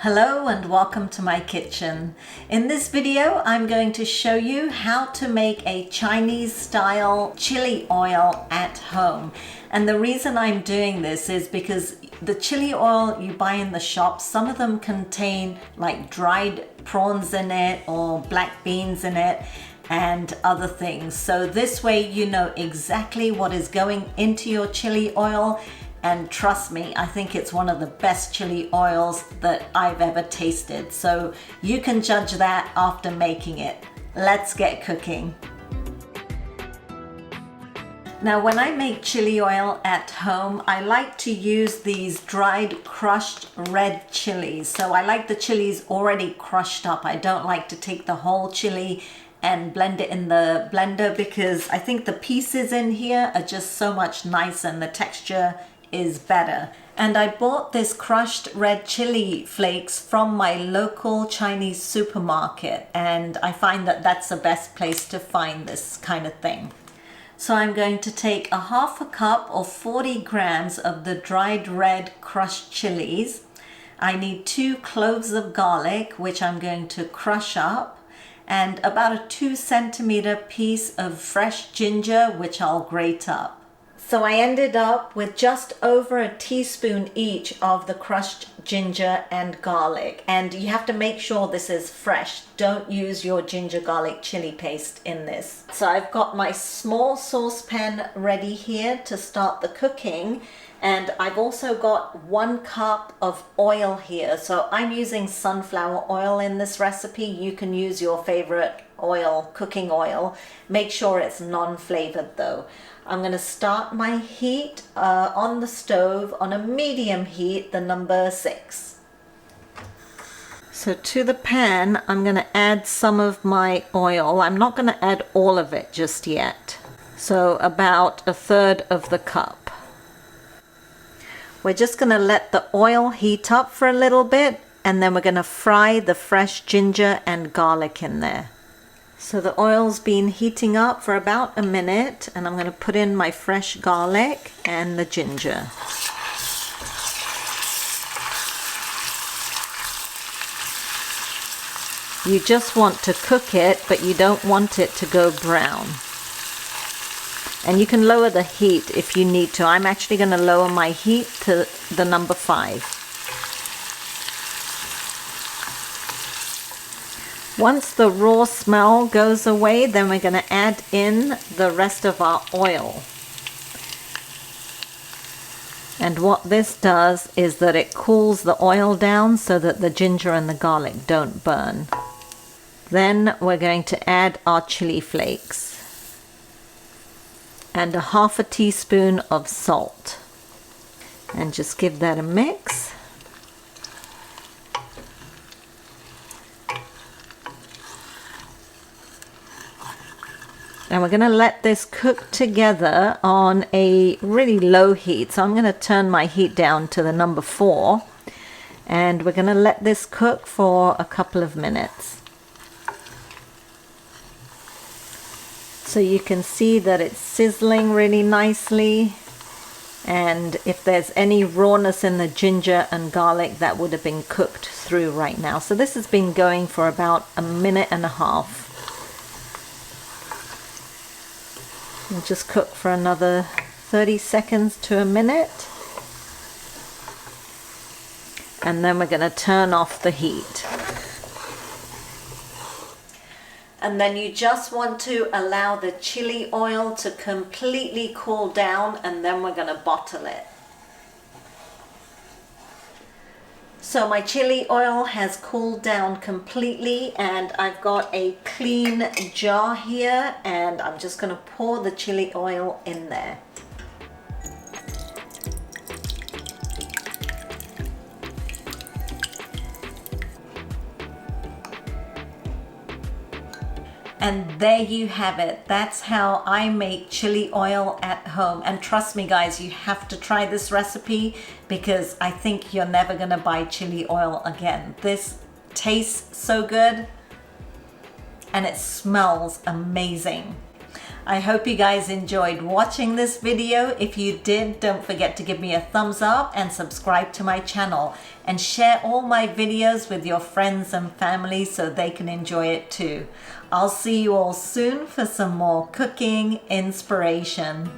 Hello and welcome to my kitchen. In this video, I'm going to show you how to make a Chinese style chili oil at home. And the reason I'm doing this is because the chili oil you buy in the shop, some of them contain like dried prawns in it or black beans in it and other things. So this way you know exactly what is going into your chili oil. And trust me, I think it's one of the best chili oils that I've ever tasted. So you can judge that after making it. Let's get cooking. Now, when I make chili oil at home, I like to use these dried crushed red chilies. So I like the chilies already crushed up. I don't like to take the whole chili and blend it in the blender because I think the pieces in here are just so much nicer and the texture is better. And I bought this crushed red chili flakes from my local Chinese supermarket, and I find that that's the best place to find this kind of thing. So I'm going to take a half a cup or 40 grams of the dried red crushed chilies. I need 2 cloves of garlic, which I'm going to crush up, and about a 2 centimeter piece of fresh ginger, which I'll grate up. So I ended up with just over a teaspoon each of the crushed ginger and garlic. And you have to make sure this is fresh. Don't use your ginger garlic chili paste in this. So I've got my small saucepan ready here to start the cooking. And I've also got 1 cup of oil here. So I'm using sunflower oil in this recipe. You can use your favorite oil, cooking oil. Make sure it's non-flavored though. I'm going to start my heat on the stove on a medium heat, the number 6. So to the pan, I'm going to add some of my oil. I'm not going to add all of it just yet. So about 1/3 of the cup. We're just going to let the oil heat up for a little bit, and then we're going to fry the fresh ginger and garlic in there. So the oil's been heating up for about a minute, and I'm going to put in my fresh garlic and the ginger. You just want to cook it, but you don't want it to go brown. And you can lower the heat if you need to. I'm actually going to lower my heat to the number 5. Once the raw smell goes away, then we're going to add in the rest of our oil. And what this does is that it cools the oil down so that the ginger and the garlic don't burn. Then we're going to add our chili flakes and a 1/2 teaspoon of salt. And just give that a mix. And we're going to let this cook together on a really low heat. So I'm going to turn my heat down to the number 4. And we're going to let this cook for a couple of minutes. So you can see that it's sizzling really nicely. And if there's any rawness in the ginger and garlic, that would have been cooked through right now. So this has been going for about 1.5 minutes. And just cook for another 30 seconds to a minute. And then we're going to turn off the heat. And then you just want to allow the chili oil to completely cool down, and then we're going to bottle it. So my chili oil has cooled down completely, and I've got a clean jar here, and I'm just going to pour the chili oil in there. And there you have it. That's how I make chili oil at home. And trust me guys, you have to try this recipe because I think you're never gonna buy chili oil again. This tastes so good and it smells amazing. I hope you guys enjoyed watching this video. If you did, don't forget to give me a thumbs up and subscribe to my channel, and share all my videos with your friends and family so they can enjoy it too. I'll see you all soon for some more cooking inspiration.